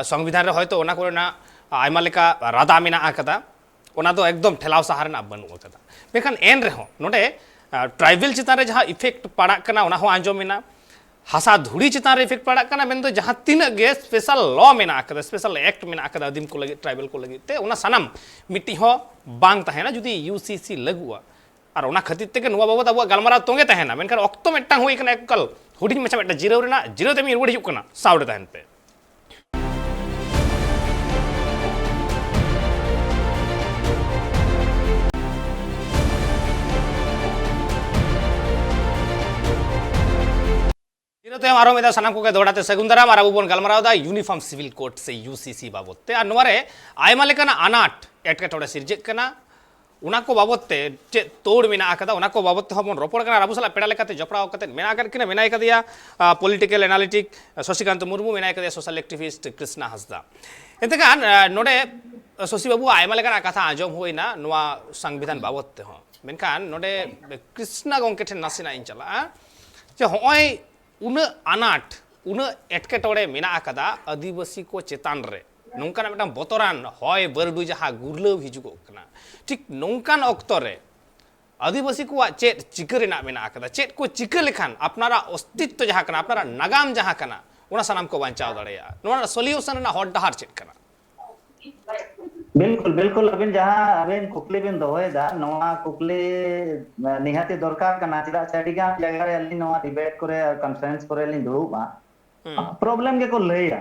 ᱥᱚᱝᱵᱤᱫᱷᱟᱱ ᱨᱮ ᱦᱚᱭᱛᱳ ᱚᱱᱟ ᱠᱚᱨᱮᱱᱟᱜ ᱟᱭᱢᱟ ᱞᱮᱠᱟ ᱨᱟᱫᱟ ᱢᱮᱱᱟᱜ ᱟᱠᱟᱫᱟ ᱚᱱᱟ ᱫᱚ ᱮᱠᱫᱚᱢ ᱴᱷᱮᱞᱟᱣ ᱥᱟᱦᱟ ᱨᱮᱱᱟᱜ ᱵᱟᱹᱱᱩᱜ ᱟᱠᱟᱫᱟ ᱢᱮᱱᱠᱷᱟᱱ ᱮᱱ ᱨᱮᱦᱚᱸ ᱱᱚᱰᱮ ᱴᱨᱟᱭᱵᱮᱞ ᱪᱮᱛᱟᱱ ᱨᱮ ᱡᱟᱦᱟᱸ ᱤᱯᱷᱮᱠᱴ ᱯᱟᱲᱟᱜ ᱠᱟᱱᱟ ᱚᱱᱟ ᱦᱚᱸ ᱟᱸᱡᱚᱢᱮᱱᱟ ᱦᱟᱥᱟ ᱫᱷᱩᱲᱤ ᱪᱮᱛᱟᱱ ᱨᱮ ᱤᱯᱷᱮᱠᱴ ᱯᱟᱲᱟᱜ ᱠᱟᱱᱟ ᱢᱮᱱᱫᱚ ᱡᱟᱦᱟᱸ ᱛᱤᱱᱟᱹᱜ ᱜᱮ ᱥᱯᱮᱥᱟᱞ ᱞᱚ ᱢᱮᱱᱟᱜ ᱟᱠᱟᱫᱟ ᱥᱯᱮᱥᱟᱞ ᱮᱠᱴ ᱢᱮᱱᱟᱜ ᱟᱠᱟᱫᱟ ᱟᱹᱫᱤᱢ ᱠᱚ ᱞᱟᱹᱜᱤᱫ ᱴᱨᱟᱭᱵᱮᱞ ᱠᱚ ᱞᱟᱹᱜᱤᱫ ᱛᱮ ᱚᱱᱟ ᱥᱟᱱᱟᱢ ᱢᱤᱫᱴᱤᱡ ᱦᱚᱸ ᱵᱟᱝ ᱛᱟᱦᱮᱱᱟ ᱡᱩᱫᱤ ᱤᱭᱩᱥᱤᱥᱤ ᱞᱟᱹᱜᱩᱜᱼᱟ ᱟᱨ ᱚᱱᱟ ᱠᱷᱟᱹᱛᱤᱨ ᱛᱮᱜᱮ ᱱᱚᱣᱟ ᱵᱟᱵᱚᱫ ᱟᱵᱚᱣᱟᱜ ᱜᱟᱞᱢᱟᱨᱟᱣ ᱛᱚᱸᱜᱮ ᱛᱟᱦᱮᱱᱟ ᱢᱮᱱᱠᱷᱟᱱ ᱚᱠᱛᱚ ᱢᱤᱫᱴᱟᱝ ᱦᱩᱭ ᱟᱠᱟᱱᱟ ᱮᱠᱟᱞ ᱦᱩᱰᱤᱧ ᱢᱟᱪᱷᱟ ᱢᱤᱫᱴᱟᱝ ᱡᱤᱨᱟᱹᱣ ᱨᱮᱱᱟᱜ ᱡᱤᱨᱟᱹᱣ ᱛᱮ ᱢᱤᱫ ᱨᱩᱣᱟᱹᱲ ᱦᱤᱡᱩᱜ ᱠᱟᱱᱟ ᱥᱟᱣᱲᱮ ᱛᱟᱦᱮᱱ ᱯᱮ जिरो तायम आरो मेदा सानाम कोगे दोड़ाते सगुन दाराम और अबु बन गलमाराव दा यूनिफॉर्म सिविल कोड से यूसीसी बाबतते और नोरे आयमा लेकाना अनाट एटकेटोड़े सिरजेक कना उना को बाबतते चे तोड़ मेना आकदा उना को बाबतते हमन रोपड़ कना अबु सला पेड़ा लेकाते जपड़ाव कते मेना कर किना मेना कदिया पॉलिटिकल एनालिटिक शशिकांत मुर्मू मेना कदिया सोशल एक्टिविस्ट कृष्णा हंसदा एतकान नोडे शशि बाबू आयमा लेकाना कथा आजम होइना नोआ संविधान बाबतते हो मेनखान नोडे कृष्णा गंके ठेन नासिना इन चला जे होय उन अनाट उन एटकेटोड़े मेना आकदा आदिवासी को चेतान रे नौकान मिटान बतरान हय बरडू जहाँ गुरलाव हिजुगो कना ठीक नौकान ऑक्तो रे आदिवासी को चेत चिका रेना मेना आकदा चेत को चिका लेखान अपनारा अस्तित्व जहाँ कना अपनारा नागाम जहाँ कना उना सनाम को बांचाव दाड़ेया नोना सोल्यूशन ना हॉट डहार चेत कना बिल्कुल बिल्कुल अबिन जहाँ अबिन कुकली बिन दोहेदा नोआ कुकली निहाती दरकार कना चिदा चडिगा जगह रे अली नोआ डिबेट करे कॉन्फ्रेंस करे अली दुरुबा प्रॉब्लम के को लैया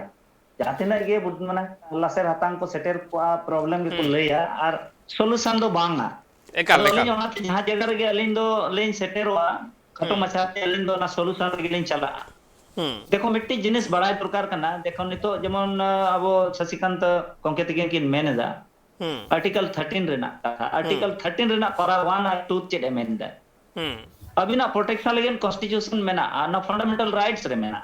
जातिना गे माने लासेर हातांग को सेटर प्रॉब्लम के को लैया और सॉल्यूशन दो बांगा एकाल अली नोआ जहाँ जगह रे अली दो लेन सेटरवा खतो मचाते अली दो ना सॉल्यूशन के लेन चला देखो मिट्टी जिनिस बड़ा प्रकार कना देखो नितो जेमन अब शशिकांत कंकेतिगे किन मेनेदा आर्टिकल 13 रेना आर्टिकल 13 रेना पारा 1 और 2 चेड मेनेदा अबिना प्रोटेक्शन लेकिन कॉन्स्टिट्यूशन मेना ना फंडामेंटल राइट्स रे मेना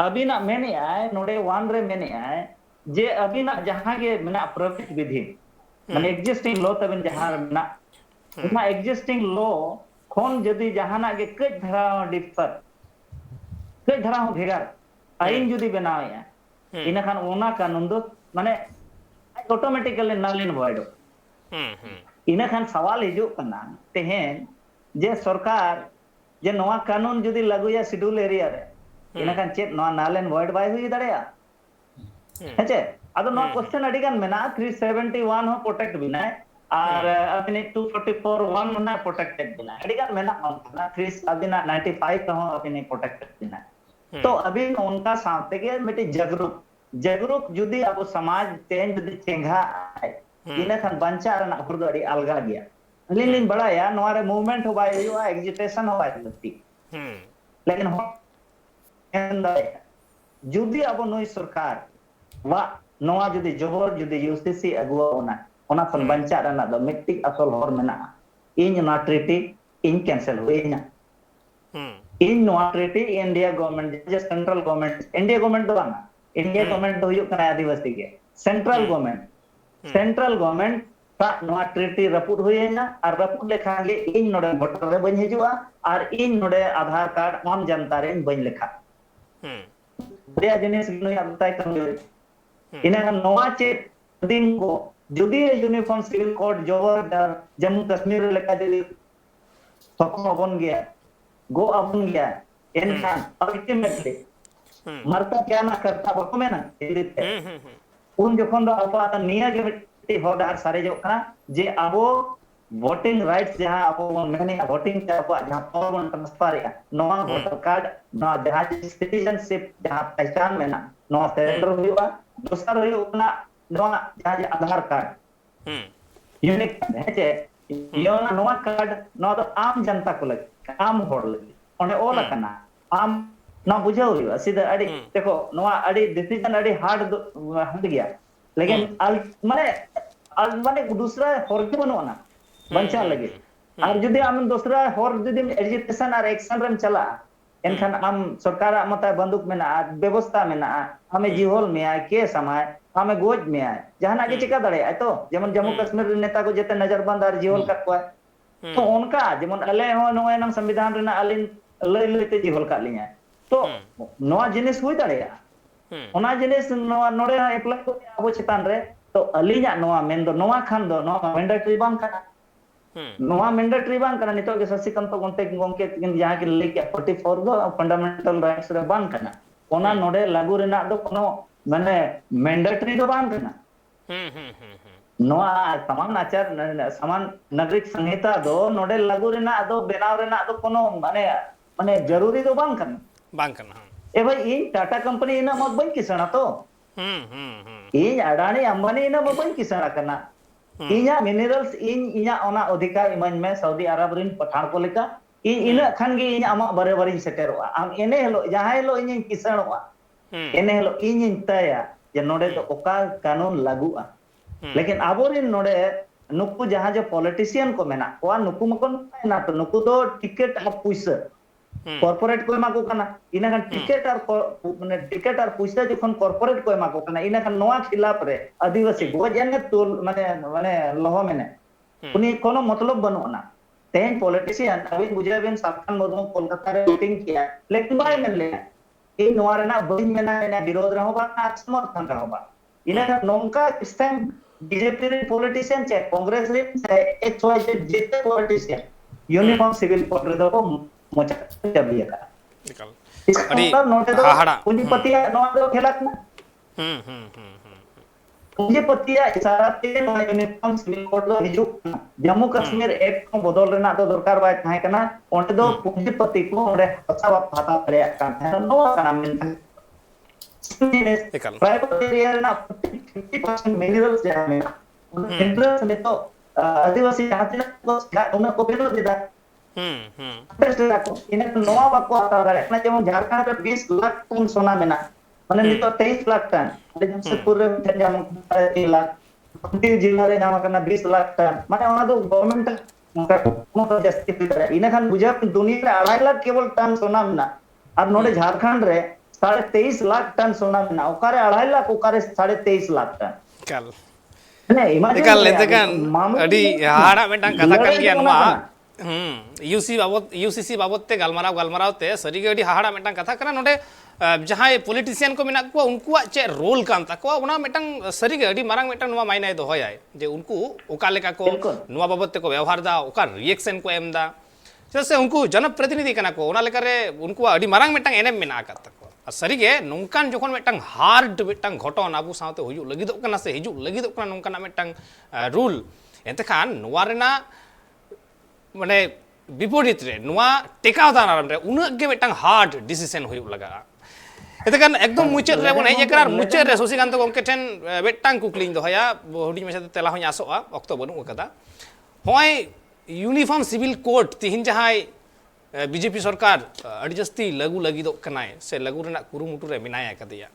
अबिना मेने आए नोडे 1 रे मेने आए जे अबिना जहां के मेना प्रॉफिट विधि माने एग्जिस्टिंग लॉ तबिन जहां मेना ना एग्जिस्टिंग लॉ खोन जदी जहाना के कई धरा डिफर कई धरा हो भेगार आईन जुदी बनाया इना खान ओना कानून दो माने ऑटोमेटिकली नल इन वॉइड इना खान सवाल हिजु कना तेहेन जे सरकार जे नवा कानून जुदी लागुया शेड्यूल एरिया रे इना खान चेत नवा नल इन वॉइड बाय हुई दाड़या हेचे अदो नवा क्वेश्चन अडिगान मेना 371 हो प्रोटेक्ट बिना और अबिने 244 1 ना प्रोटेक्टेड बिना अडिगान मेना ना 3 अबिना 95 हो अबिने प्रोटेक्टेड बिना तो अभी उनका साथ के मिट्टी जगरुक जुदी अब समाज तेन जुदी चेंगा इने खान बंचा रना खुरदड़ी अलगा गया लिन बड़ा नोरे मूवमेंट हो बाय यो एग्जिटेशन हो बाय लती लेकिन हो जुदी अब नोई सरकार वा नोआ जुदी जोबर जुदी यूसीसी अगुआ ओना खन बंचा रना द मिट्टी असल हर मेना इन ना ट्रीटी इन कैंसिल होइना इन नोआ ट्रीटी इंडिया गवर्नमेंट जे सेंट्रल गवर्नमेंट इंडिया गवर्नमेंट दो ना इंडिया गवर्नमेंट दो हुयो कना आदिवासी के सेंट्रल गवर्नमेंट ता नोआ ट्रीटी रपुट होइना और रपुट लेखा गे इन नोडे वोटर रे बन हिजुआ और इन नोडे आधार कार्ड आम जनता रे बन लेखा बरिया जिनिस नुई बताय कम इना नोआ चे दिन को जुदी यूनिफॉर्म सिविल कोड जोवर जम्मू कश्मीर लेखा जुदी सको बन गया गो अपन गया एनखान अल्टीमेटली मरता क्या ना करता बको में ना हिंदी ते उन जोखन दो अब निया के मिट्टी होडार सारे जो कना जे अबो वोटिंग राइट्स जहां अब मैंने वोटिंग के अब जहां पावर वन ट्रांसफर या नवा वोटर कार्ड नवा जहां सिटीजनशिप जहां पहचान में ना नवा सेंटर हुआ दूसरा हुआ नवा जहां आधार कार्ड यूनिक है जे यो नवा कार्ड नवा तो आम जनता को लगे आम होड़ लगे ओने ओला कना आम ना बुझाव हुआ सीधा अड़ी देखो नवा अड़ी डिसीजन अड़ी हार्ड हट गया लेकिन माने दूसरा होर के बनो ना बंचा लगे और जुदी आम दूसरा होर जुदी एजुकेशन और एक्शन रेम चला एनखान आम सरकार मता बंदूक में ना व्यवस्था में ना हमें जिहोल में आए के समय हमें गोज में आए जहां के चिका दड़े तो जेमन जम्मू कश्मीर नेता को जेते नजरबंद और जिहोल का कोई तो उनका जेमन अले हो नोए नंग संविधान रेना अलिन लय लयते जिहोल का लिया तो नोआ जिनिस हुई दड़ेया ओना जिनिस नोआ नोडे एप्लाई को अबो चितान रे तो अलिया नोआ मेन दो नोआ खान दो नोआ मैंडेटरी बांग का नोआ मैंडेटरी बांग करना नितो के शशिकांत गोंते गोंके जहां के लेके 44 दो फंडामेंटल राइट्स रे बांग करना ओना नोडे लागू रेना दो कोनो माने मैंडेटरी दो बांग करना नोआ समान आचार समान नागरिक संहिता दो नोडे लागू रेना दो बेनाव रेना दो कोनो माने जरूरी दो बांग करना ए भाई इन टाटा कंपनी इना मत बन किसना तो इन अडानी अंबानी इना मत बन किसना करना इना मिनरल्स इना ओना अधिकार इमान में सऊदी अरब रिन पठान को लेका इना खान गे इना अमा बरे बरे सेटेरोआ आम एने हेलो जहां हेलो इन किसनोआ एने हेलो इन तया जे नोडे तो ओका कानून लागूआ लेकिन आबोरिन नोडे नुकु जहां जो पॉलिटिशियन को मेना ओआ नुकु मकोन ना तो नुकु तो टिकट और पैसा कॉर्पोरेट को एमा को कना इना खान टिकट और पैसा जखन कॉर्पोरेट को एमा को कना इना खान नोआ खिलाफ रे आदिवासी गोजन तोल माने लोहो मेने उनी कोनो मतलब बनो ना तेन पॉलिटिशियन अभी बुझाबेन साखान मधु कोलकाता रे मीटिंग किया लेकिन बाय में ले ए नोआ रे ना बइन मेना विरोध रहो बा समर्थन रहो बा इना खान नोंका इस टाइम बीजेपी रे पॉलिटिशियन चाहे कांग्रेस रे चाहे एक्स जेते पॉलिटिशियन यूनिफॉर्म सिविल कोड रे दो मोचा जबिया का अड़ी हाहाड़ा पूंजीपति नोआ दो खेलक ना पूंजीपति इशारा ते नोआ यूनिफॉर्म सिविल कोड दो हिजुक जम्मू कश्मीर एक्ट को बदल रेना तो दरकार बाय थाहे कना ओंटे दो पूंजीपति को ओंडे हसा हाता करे का नोआ का नाम प्राइवेट एरिया ना 50% मिनरल्स जहां में मिनरल्स में तो आदिवासी जाति को उन्हें को बेलो देता इन्हें नोआ बाको आता है ना जेमन झारखंड पे 20 लाख टन सोना मेना माने नितो 23 लाख टन जमशेदपुर रे जाम 3 लाख कुटी जिला रे जाम करना 20 लाख टन माने ओना तो गवर्नमेंट को जस्ती करे इन्हें खान बुझा दुनिया रे 2.5 लाख केवल टन सोना मेना और नोडे झारखंड रे 23.5 लाख टन सोना मेना ओकारे 2.5 लाख ओकारे 23.5 लाख टन कल ने इमेजिन कल लेते kan अड़ी हाड़ा मेटांग कथा kan गया नुआ यूसीसी बाबत ते गलमाराव ते सरी अड़ी हाहाड़ा मेटांग कथा कना नोडे जहां पॉलिटिशियन को मेना को उनको चे रोल कान ताको उना मेटांग सरी अड़ी मारांग मेटांग नुआ मायने दो होयाय जे उनको ओका लेका को नुआ बाबत ते को व्यवहार दा ओका रिएक्शन को एम दा जैसे उनको जनप्रतिनिधि कना को ओना लेकारे उनको अड़ी मारांग मेटांग एनेम मेना का ताको सरी गे नोंकान जोखन मेटांग हार्ड मेटांग घटन आबू साथे हुजु लगिदो कना से हिजु लगिदो कना नोंकाना मेटांग रूल एते खान नुआ रेना माने विपरीत रे नुआ टेकाव दानाराम रे उनग गे मेटांग हार्ड डिसीजन हुयु लगा एतेकान एकदम मुचाद रे बन हेज एकरार मुचाद रे शशिकांत गोंके ठेन मेटांग कुकलिंग दोहया हुडी मेसा तेला होय आसोआ अक्तो बनु कदा होय यूनिफॉर्म सिविल कोड तिहिन जहाय बीजेपी सरकार अड़ी जस्ती लागू लगिदो कनाय से लागू रेना कुरुमुटु रे मिनाया कदिया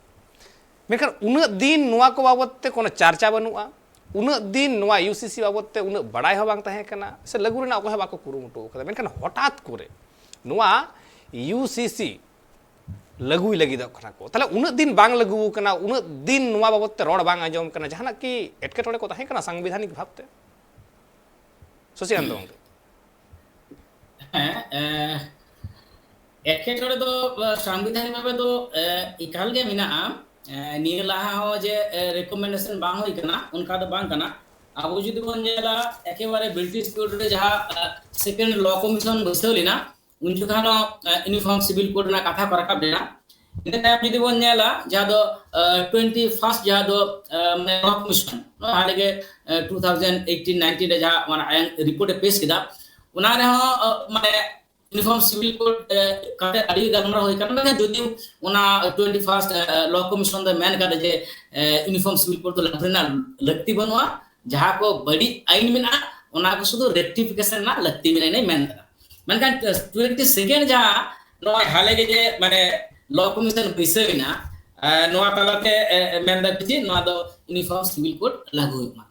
मेखान उना दिन नुआ को बाबत ते कोनो चर्चा बनुआ उना दिन नुआ यूसीसी बाबत ते उना बड़ाय हो बांग ताहे कना से लागू रेना को बाको कुरुमुटु कदा मेखान हठात करे नुआ यूसीसी लागू लगिदो कना को तले उना दिन बांग लागू कना उना दिन नुआ बाबत ते रोड बांग आजम कना जहाना की एटकेटोड़े को ताहे कना संवैधानिक भावते शशिकांत गोंके एटकेटोड़े दो संविधानिक भावे दो इकाल गे मिना निये लाहा हो जे रिकमेंडेशन बांग होई कना उनका दो बांग कना आबो जुदी बन जेला एकेबारे ब्रिटिश पीरियड रे जहां सेकंड लॉ कमीशन बसौलिना उन जुखानो यूनिफॉर्म सिविल कोड ना कथा पर रखा देना ᱤᱱᱟᱹ ᱛᱟᱭᱚᱢ ᱡᱩᱫᱤ ᱵᱚᱱ ᱧᱮᱞᱟ ᱡᱟᱦᱟᱸ ᱫᱚ 21st ᱡᱟᱦᱟᱸ ᱫᱚ ᱢᱟᱱᱮ ᱞᱚ ᱠᱚᱢᱤশন ᱦᱟᱞᱮᱜᱮ 2018-19 ᱨᱮ ᱡᱟᱦᱟᱸ ᱚᱱᱟ রিপোর্টে পেশ কেদা ᱚᱱᱟ ᱨᱮᱦᱚᱸ ᱢᱟᱱᱮ यूनिफॉर्म सिविल कोड काटे अड़ी गलमरा होय कारण ना जदि ओना 21st law commission the main काटे जे यूनिफॉर्म सिविल कोड तो लखना लगती बनवा जहां को बड़ी आईन में ना ओना को सुदो रेक्टिफिकेशन ना लगती में नहीं मेन मेनकान 22nd जहां नो हाले के जे माने लॉ कमीशन बिसयना नोआ तालाते मेन द जे नोआ दो यूनिफॉर्म सिविल कोड लागू होय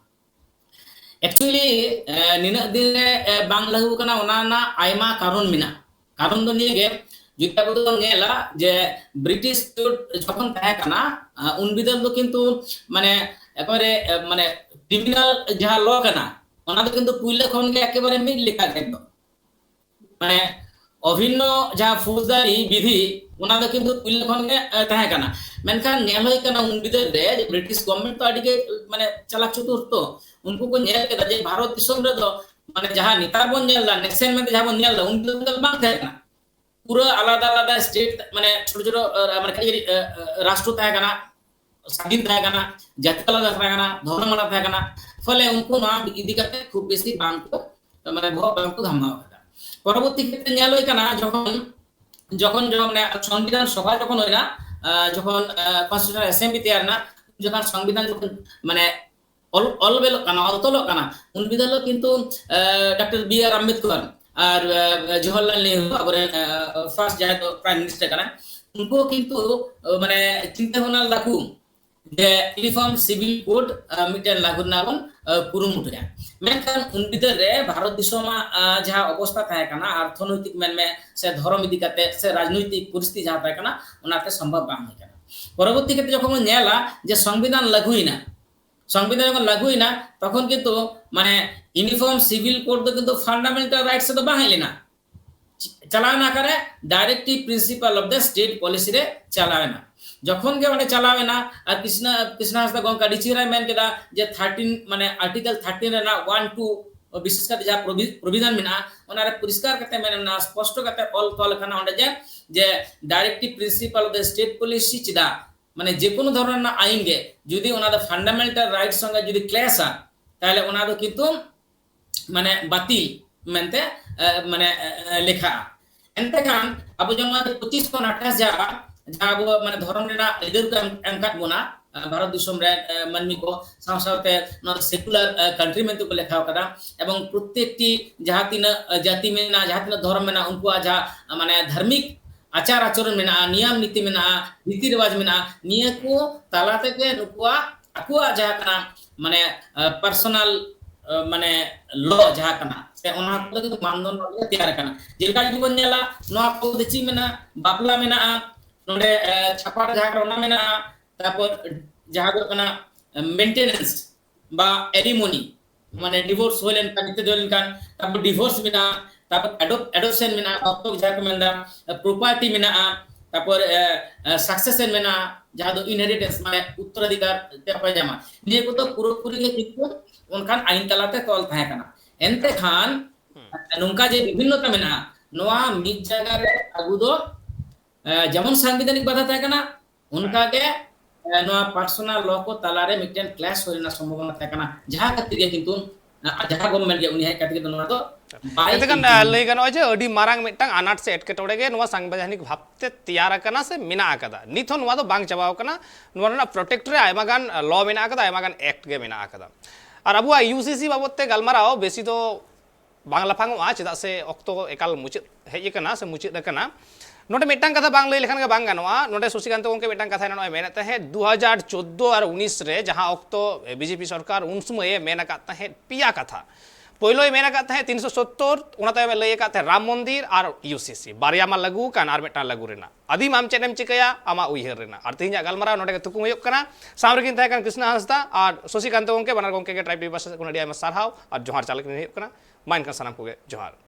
एक्चुअली निना दिन बांग लागू कना ओना ना आयमा कारण मिना कारण दो निगे जुटा को तो नेला जे ब्रिटिश যখন তাহে কানা উন বিদল তো কিন্তু মানে একবারে মানে ক্রিমিনাল যাহা ল কানা ওনা তো কিন্তু পুইলে খন গে একেবারে মিল লেখা একদম মানে অভিন্ন যাহা ফৌজদারি বিধি ওনা তো কিন্তু পুইলে খন গে তাহে কানা মেনখান নেল হই কানা উন বিদল রে ব্রিটিশ গভর্नमेंट তো আডিকে মানে চালাক চতুর তো उनको को नेल के जे भारत दिसम रे दो माने जहां नेता बन नेल नेशन में जहां बन नेल उन दल बांग थे ना पूरा आलादा आलादा स्टेट माने छोटो छोटो माने खाली राष्ट्र था कना स्वाधीन था कना जाति आलादा था कना धर्म आलादा था कना फले उनको ना इदी करते खूब बेसी बांग को माने बहुत बांग को धामा होता परवर्ती क्षेत्र नेल होय कना যখন মানে সংবিধান সভা যখন হই না যখন কনস্টিটিউশনাল অ্যাসেম্বলি তৈরি না যখন সংবিধান যখন মানে অলবেল কানা অতল কানা উন বিদল কিন্তু ডক্টর বি আর আম্বেদকর আর জওহরলাল নেহরু আবার ফার্স্ট যারা তো প্রাইম মিনিস্টার কানা উनको কিন্তু মানে চিন্তা ভাবনা লাগু যে ইউনিফর্ম সিভিল কোড মিটেন লাগু নাবন কুরুমুটয়া মেনখান উন বিদল রে ভারত দিশমা যাহা অবস্থা থাকে কানা অর্থনৈতিক মেনমে সে ধর্ম ইদিকাতে সে রাজনৈতিক পরিস্থিতি যাহা থাকে কানা ওনাতে সম্ভব বাং হয় কানা পরবর্তী ক্ষেত্রে যখন নেলা যে সংবিধান লাগুই না সংবিধান যখন লাগু হয় না তখন কিন্তু মানে ইউনিফর্ম সিভিল কোড তো কিন্তু ফান্ডামেন্টাল রাইটস তো বাহাইলে না চালায় না করে directive principle of the state policy রে চালায় না যখন কে মানে চালাবে না আর কৃষ্ণ হাসদা গঙ্কা ডিচিরাই মেন কেদা যে 13 মানে আর্টিকেল 13 রে না 1 2 বিশেষ করে যা প্রভিধান মেনা ওনারে পরিষ্কার করতে মেনে না স্পষ্ট করতে অল তল খানা হন্ডে যে directive principle of the state policy চিদা মানে যে কোনো ধরনের না আইন গে যদি ওনাদের ফান্ডামেন্টাল রাইটস সঙ্গে যদি ক্ল্যাশ হয় তাহলে ওনাদের কিন্তু মানে বাতিল মেনতে মানে লেখা এনতে কারণ আবু যেমন 2528 যা আবু মানে ধরনের না এদের এমকাট বোনা ভারত দিশম রে মানমি কো সাথে সেকুলার কান্ট্রি মেন তো লেখা কাদা এবং প্রত্যেকটি জাতিনা জাতি মেনা জাতিনা ধর্ম মেনা উनको যা মানে ধার্মিক आचार आचरण में नियम नीति में रीति रिवाज में निया को ताला तके नुकुआ अकुआ जहा कना माने पर्सनल माने लॉ जहा कना से ओना को तो मानदंड तैयार कना जेका जीवन नेला नोआ को दिची में बापला में नोडे छापार जहा कना में तापर जहा को कना मेंटेनेंस बा एलिमोनी माने डिवोर्स होलेन का निते दोलेन का तापर डिवोर्स में तापर एडॉप्शन में ऑक्टो जाके मेंदा प्रॉपर्टी में तापर सक्सेशन में जहां दो इनहेरिटेंस माने उत्तराधिकार ते पाजामा निये को तो पूरी के कितु उनखान आईन तलाते तोल थाहे कना एनते खान नुंका जे विभिन्नता में नोआ मिद जगह रे आगु दो जेमन संवैधानिक बाधा थाहे कना उनका के नोआ पर्सनल लॉ को तलारे मिटेन क्लास होना संभावना थाहे कना जहां खातिर के किंतु जहां गवर्नमेंट के उनी है खातिर के नोआ तो एतकन लई गनो जे अडी मारांग मिटंग अनाट से एटकेटोड़े गे नोआ संवैधानिक भावते तैयार कना से मिना आकदा निथो नोआ दो बांग चबाव कना नोआ ना प्रोटेक्ट रे आयमागान लॉ मिना आकदा आयमागान एक्ट गे मिना आकदा और अबुआ यूसीसी बाबते गलमाराव बेसी तो बांग लाफांगोआ चेदा से ऑक्टो एकाल मुचित हेज कना से मुचित कना नोडे मिटंग कथा बांग लई लेखान गे बांग गानोआ नोडे सुशिकांत गोंके मिटंग कथा नोय मेनत है 2014 और 19 रे जहां ऑक्टो बीजेपी सरकार उन समय मेन काता है पिया कथा पहिलो मेन काता है 370 उना तय लई काता है राम मंदिर और यूसीसी बारिया मा लागू कान आर मेटा लागू रेना आदि माम चेनेम चिकया आमा उयहर रेना और तिहिना गलमारा नोडे तुकुम होय कना सामरेकिन थाय कान कृष्ण हांसदा और सुशिकांत गोंके बनार गोंके के ट्राइब भाषा कोन अडिया मा सारहाव और जोहार चालक नि होय कना माइन का सनाम कोगे जोहार।